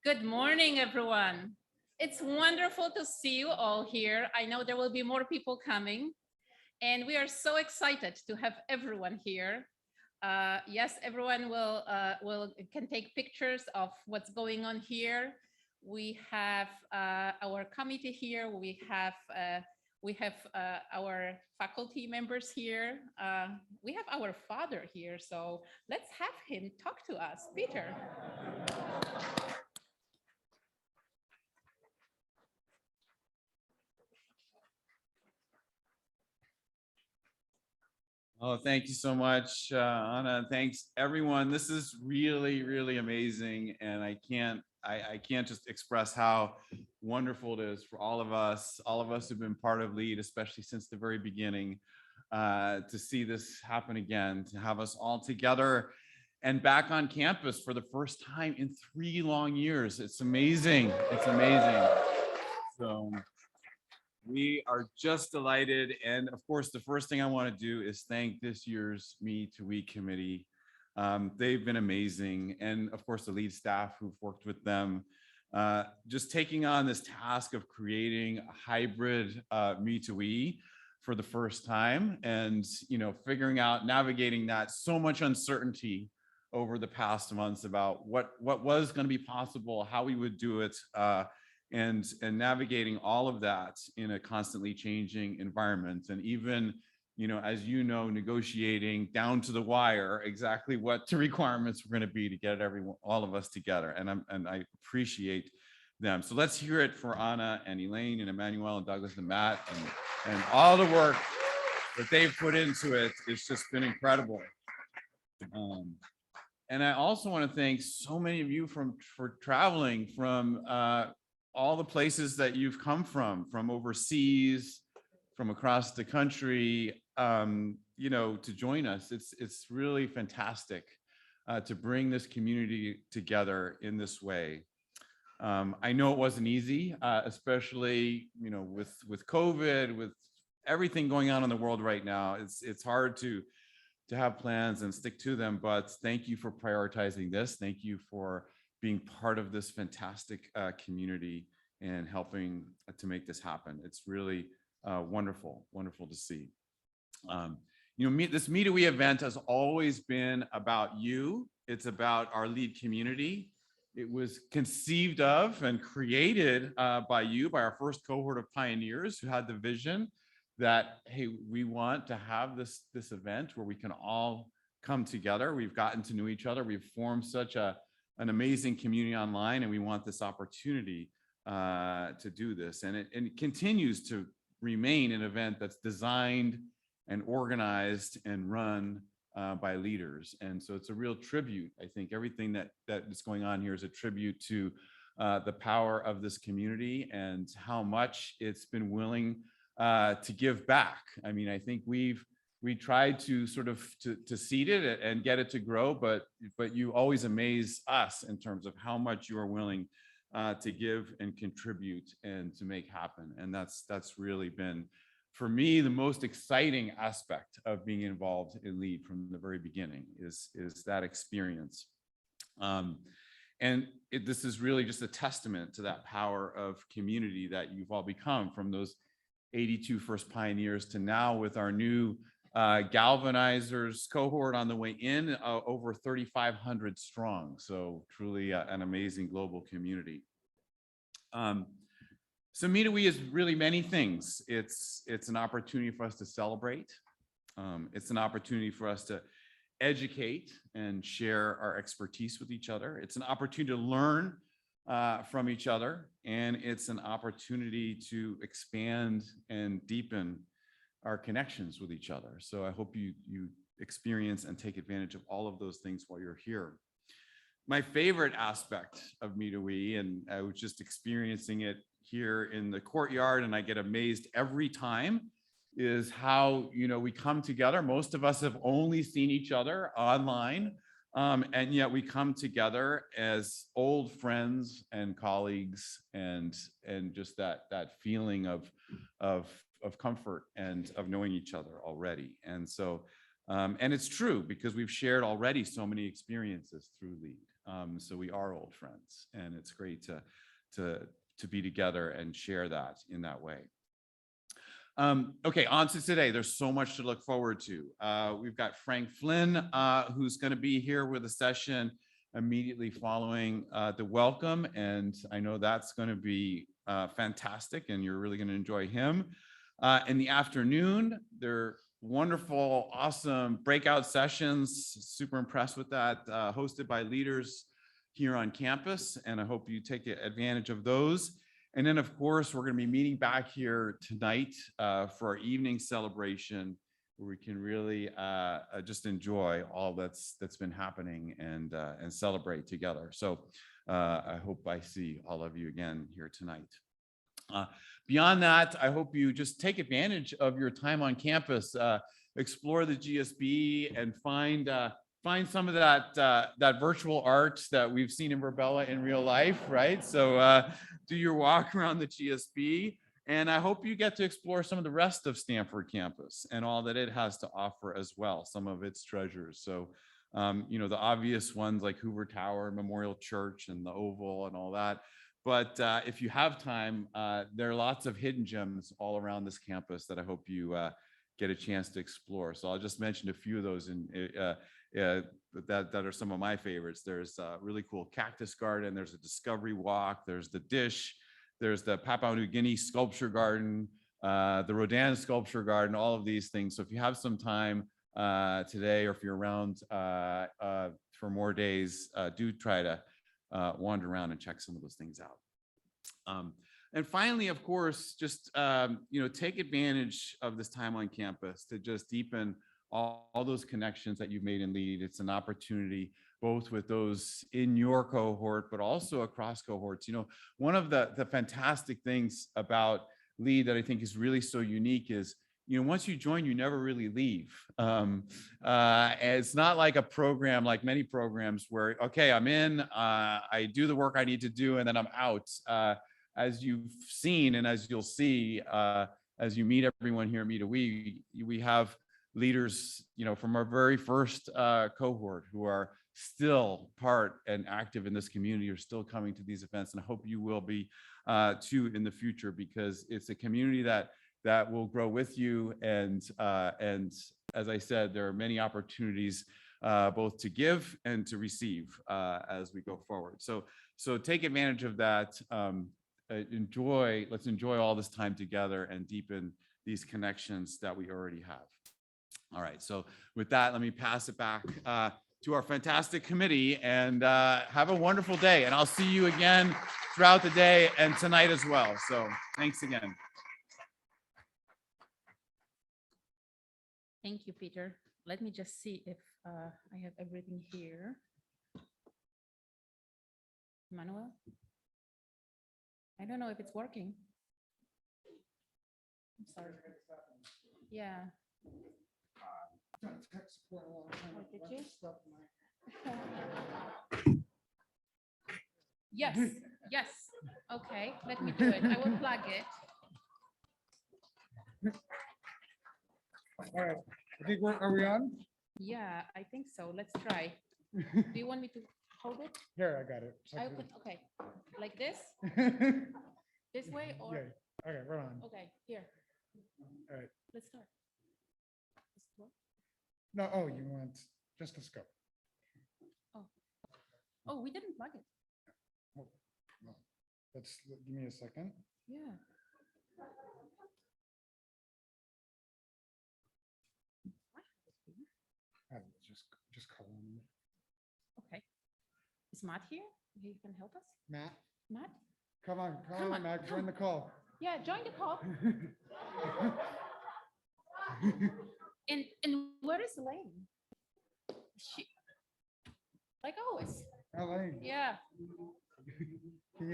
Good morning, everyone. It's wonderful to see you all here. I know there will be more people coming, and we are so excited to have everyone here. Yes, everyone will can take pictures of what's going on here. We have our committee here. We have our faculty members here. We have our father here. So let's have him talk to us, Peter. Oh, thank you so much, Anna. Thanks, everyone. This is really, really amazing, and I can't just express how wonderful it is for all of us who've been part of LEAD, especially since the very beginning, to see this happen again, to have us all together and back on campus for the first time in 3 long years. It's amazing. It's amazing. So we are just delighted. And of course, the first thing I want to do is thank this year's Me2We committee. They've been amazing. And of course, the LEAD staff who've worked with them, just taking on this task of creating a hybrid Me2We for the first time and, figuring out, navigating that so much uncertainty over the past months about what was going to be possible, how we would do it, and navigating all of that in a constantly changing environment. And even, as negotiating down to the wire exactly what the requirements were going to be to get all of us together. And I appreciate them. So let's hear it for Anna and Elaine and Emmanuel and Douglas and Matt and all the work that they've put into it. It's just been incredible. And I also want to thank so many of you for traveling from all the places that you've come from overseas, from across the country, to join us. It's really fantastic to bring this community together in this way. I know it wasn't easy, especially, with COVID, with everything going on in the world right now. It's hard to have plans and stick to them, but thank you for prioritizing this. Thank you for being part of this fantastic community and helping to make this happen. It's really wonderful to see. This Me2We event has always been about you. It's about our LEAD community. It was conceived of and created by you, by our first cohort of pioneers who had the vision that, hey, we want to have this event where we can all come together. We've gotten to know each other. We've formed such an amazing community online, and we want this opportunity to do this. And it continues to remain an event that's designed and organized and run by leaders. And so it's a real tribute. I think everything that is going on here is a tribute to the power of this community and how much it's been willing to give back. I mean, I think we tried to sort of to seed it and get it to grow, but you always amaze us in terms of how much you are willing to give and contribute and to make happen. And that's really been, for me, the most exciting aspect of being involved in LEAD from the very beginning is that experience. And this is really just a testament to that power of community that you've all become, from those 82 first pioneers to now with our new galvanizers cohort on the way in, over 3,500 strong. So truly an amazing global community. So Me2We is really many things. It's an opportunity for us to celebrate. It's an opportunity for us to educate and share our expertise with each other. It's an opportunity to learn from each other, and it's an opportunity to expand and deepen our connections with each other. So I hope you experience and take advantage of all of those things while you're here. My favorite aspect of Me2We, and I was just experiencing it here in the courtyard, and I get amazed every time, is how we come together. Most of us have only seen each other online, and yet we come together as old friends and colleagues, and just that feeling of comfort and of knowing each other already. And so and it's true, because we've shared already so many experiences through LEAD. So we are old friends, and it's great to be together and share that in that way. Okay, on to today. There's so much to look forward to. We've got Frank Flynn, who's going to be here with a session immediately following the welcome, and I know that's going to be fantastic, and you're really going to enjoy him. In the afternoon, they're wonderful, awesome breakout sessions. Super impressed with that, hosted by leaders here on campus, and I hope you take advantage of those. And then, of course, we're going to be meeting back here tonight for our evening celebration, where we can really just enjoy all that's been happening and celebrate together. So I hope I see all of you again here tonight. Beyond that, I hope you just take advantage of your time on campus, explore the GSB, and find some of that virtual art that we've seen in Virbela in real life, right? So do your walk around the GSB, and I hope you get to explore some of the rest of Stanford campus and all that it has to offer as well, some of its treasures. So, you know, the obvious ones like Hoover Tower, Memorial Church, and the Oval and all that. But if you have time, there are lots of hidden gems all around this campus that I hope you get a chance to explore. So I'll just mention a few of those that are some of my favorites. There's a really cool cactus garden. There's a discovery walk. There's the dish. There's the Papua New Guinea sculpture garden, the Rodin sculpture garden, all of these things. So if you have some time today, or if you're around for more days, do try to wander around and check some of those things out. And finally, of course, just you know, take advantage of this time on campus to just deepen all those connections that you've made in LEAD. It's an opportunity both with those in your cohort, but also across cohorts. You know, one of the fantastic things about LEAD that I think is really so unique is, you know, once you join, you never really leave. It's not like a program, like many programs where, okay, I'm in, I do the work I need to do, and then I'm out. As you've seen, and as you'll see, as you meet everyone here at Me2We, we have leaders, you know, from our very first cohort who are still part and active in this community, are still coming to these events, and I hope you will be too in the future, because it's a community that will grow with you. And as I said, there are many opportunities both to give and to receive as we go forward. So take advantage of that. Let's enjoy all this time together and deepen these connections that we already have. All right, so with that, let me pass it back to our fantastic committee, and have a wonderful day. And I'll see you again throughout the day and tonight as well. So thanks again. Thank you, Peter. Let me just see if I have everything here. Manuel? I don't know if it's working. I'm sorry. Yeah. Oh, did you? Yes, yes. Okay, let me do it. I will plug it. All right, I think are we on? Yeah, I think so. Let's try. Do you want me to hold it? Here, I got it. Okay, like this? This way or? Yeah. Okay, we're on. Okay, here. All right. Let's start. No, oh, you want just a scope. Oh, we didn't plug it. Oh, no. Give me a second. Yeah. Just call him. Okay. Is Matt here? He can help us? Matt, Matt? come on, Come on, Matt, come. join the call. Yeah, join the call. And where is Elaine? She, like always. Elaine. Yeah.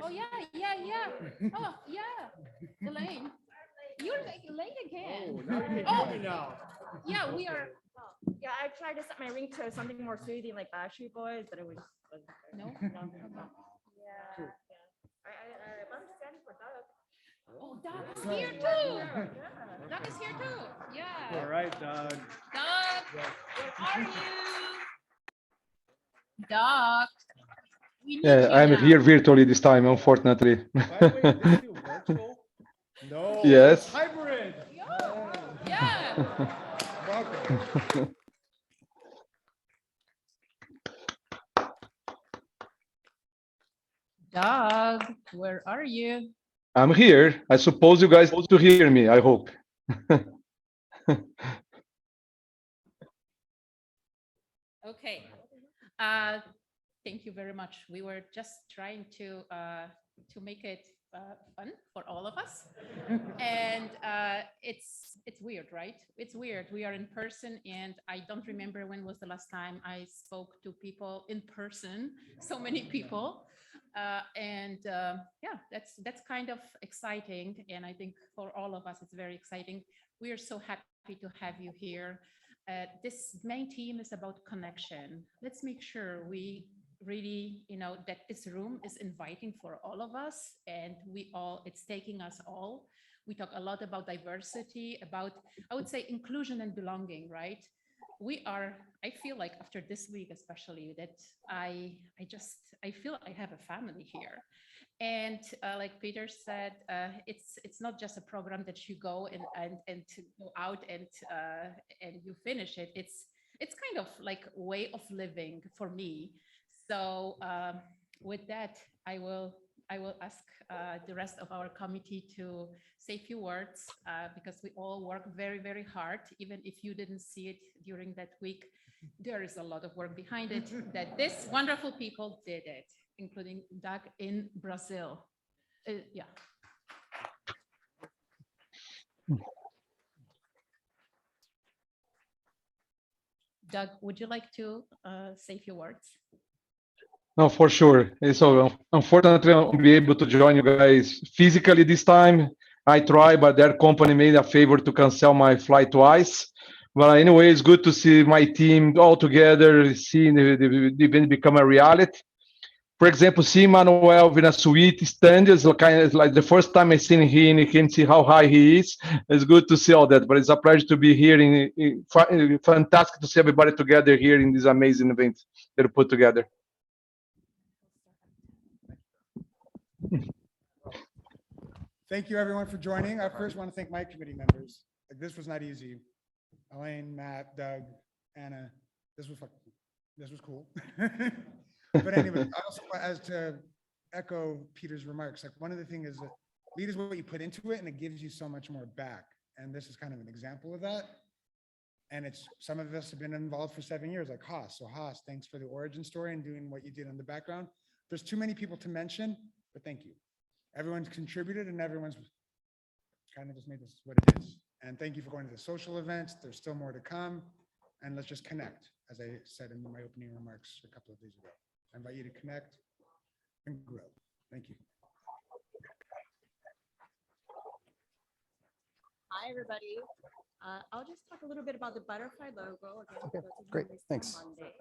Oh yeah. Oh yeah. Elaine. You're like Elaine again. Oh, yeah, we are. Yeah, I tried to set my ringtone to something more soothing like Backstreet Boys, but it was No. yeah. I'm standing for Doug. Oh, Doug is here too. Doug is here too. Yeah. All right, Doug. Doug, where are you? Doug. We need Yeah, you I'm now. here virtually this time, unfortunately. By the way, is this still virtual? No. Yes. It's hybrid. Yeah. Welcome. Doug, where are you? I'm here. I suppose you guys to hear me, I hope. Okay. Thank you very much. We were just trying to make it fun for all of us, and it's weird, right? It's weird. We are in person, and I don't remember when was the last time I spoke to people in person. So many people, yeah, that's kind of exciting, and I think for all of us, it's very exciting. We are so happy to have you here. This main theme is about connection. Let's make sure we really, that this room is inviting for all of us, and it's taking us all. We talk a lot about diversity, about, I would say, inclusion and belonging, right? I feel like after this week, especially, that I feel I have a family here. And like Peter said, it's not just a program that you go and to go out and you finish it. It's kind of like a way of living for me. So with that, I will ask the rest of our committee to say a few words because we all work very, very hard. Even if you didn't see it during that week, there is a lot of work behind it that these wonderful people did it, including Doug in Brazil. Yeah. Doug, would you like to say a few words? No, for sure. So unfortunately, I won't be able to join you guys physically this time. I tried, but their company made a favor to cancel my flight twice. But anyway, it's good to see my team all together, seeing the event become a reality. For example, see Manuel in a suite stand is kind of like the first time I seen him. You can see how high he is. It's good to see all that. But it's a pleasure to be here. Fantastic to see everybody together here in this amazing event that we put together. Thank you, everyone, for joining. I first want to thank my committee members. Like, this was not easy. Elaine, Matt, Doug, Anna, this was cool. But anyway, I also, as to echo Peter's remarks, like, one of the things is that lead is what you put into it, and it gives you so much more back. And this is kind of an example of that. And some of us have been involved for 7 years, like Haas. So Haas, thanks for the origin story and doing what you did in the background. There's too many people to mention, but thank you. Everyone's contributed and everyone's kind of just made this what it is. And thank you for going to the social events. There's still more to come. And let's just connect, as I said in my opening remarks a couple of days ago. I invite you to connect and grow. Thank you. Hi, everybody. I'll just talk a little bit about the butterfly logo. Again, Okay, for those of you great. who missed Thanks. on Monday.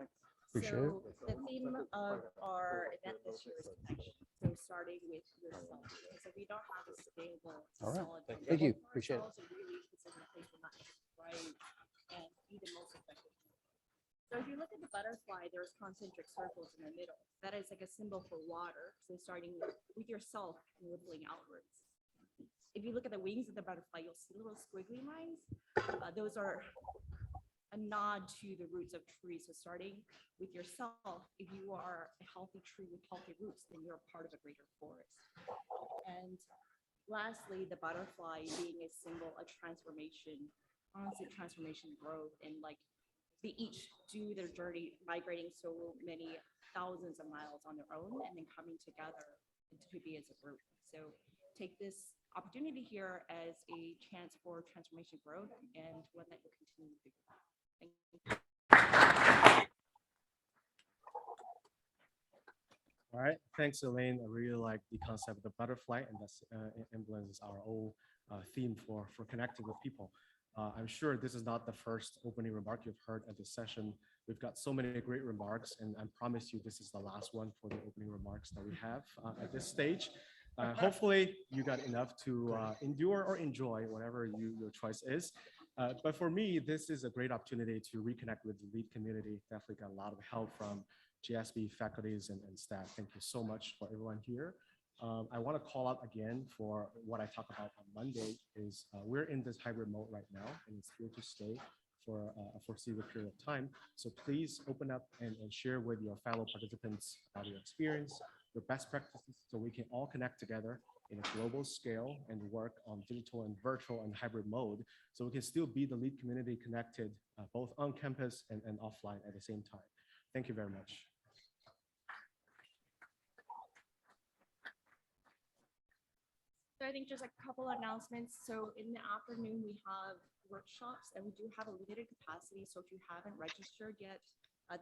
Appreciate it. So the theme of our event this year is connection. So starting with yourself. Because if we don't have a stable, All right. solid Thank you. foundation for Appreciate it. ourselves, it really puts us in a place we're not right and be the most effective. So if you look at the butterfly, there's concentric circles in the middle. That is like a symbol for water. So starting with yourself and rippling outwards. If you look at the wings of the butterfly, you'll see little squiggly lines. Those are a nod to the roots of trees. So starting with yourself, if you are a healthy tree with healthy roots, then you're a part of a greater forest. And lastly, the butterfly being a symbol of transformation, constant transformation, growth, and like they each do their journey migrating so many thousands of miles on their own and then coming together to be as a group. So take this opportunity here as a chance for transformation growth and one that will continue to do that. Thank you. All right, thanks, Elaine. I really like the concept of the butterfly, and that's emblems our old theme for connecting with people. I'm sure this is not the first opening remark you've heard at this session. We've got so many great remarks, and I promise you this is the last one for the opening remarks that we have at this stage. Hopefully you got enough to endure or enjoy whatever your choice is. But for me, this is a great opportunity to reconnect with the lead community. Definitely got a lot of help from GSB faculties and staff. Thank you so much for everyone here. I want to call out again for what I talked about on Monday is we're in this hybrid mode right now, and it's here to stay for a foreseeable period of time. So please open up and share with your fellow participants about your experience, your best practices, so we can all connect together in a global scale and work on digital and virtual and hybrid mode, so we can still be the lead community connected both on campus and offline at the same time. Thank you very much. So I think just a couple of announcements. So in the afternoon, we have workshops and we do have a limited capacity. So if you haven't registered yet,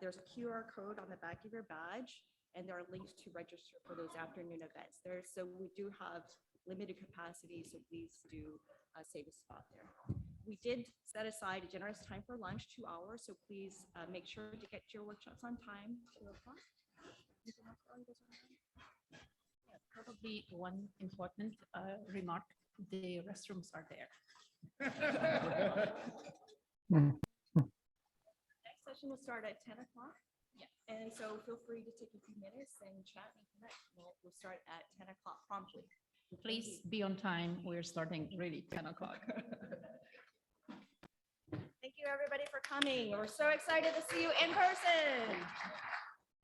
there's a QR code on the back of your badge and there are links to register for those afternoon events there. So we do have limited capacity. So please do save a spot there. We did set aside a generous time for lunch, 2 hours. So please make sure to get your workshops on time, 2 o'clock. Anything else on this one? Probably one important remark, the restrooms are there. Next session will start at 10 o'clock. Yeah. And so feel free to take a few minutes and chat and connect. We'll start at 10 o'clock promptly. Please be on time. We're starting really 10 o'clock. Thank you, everybody, for coming. We're so excited to see you in person.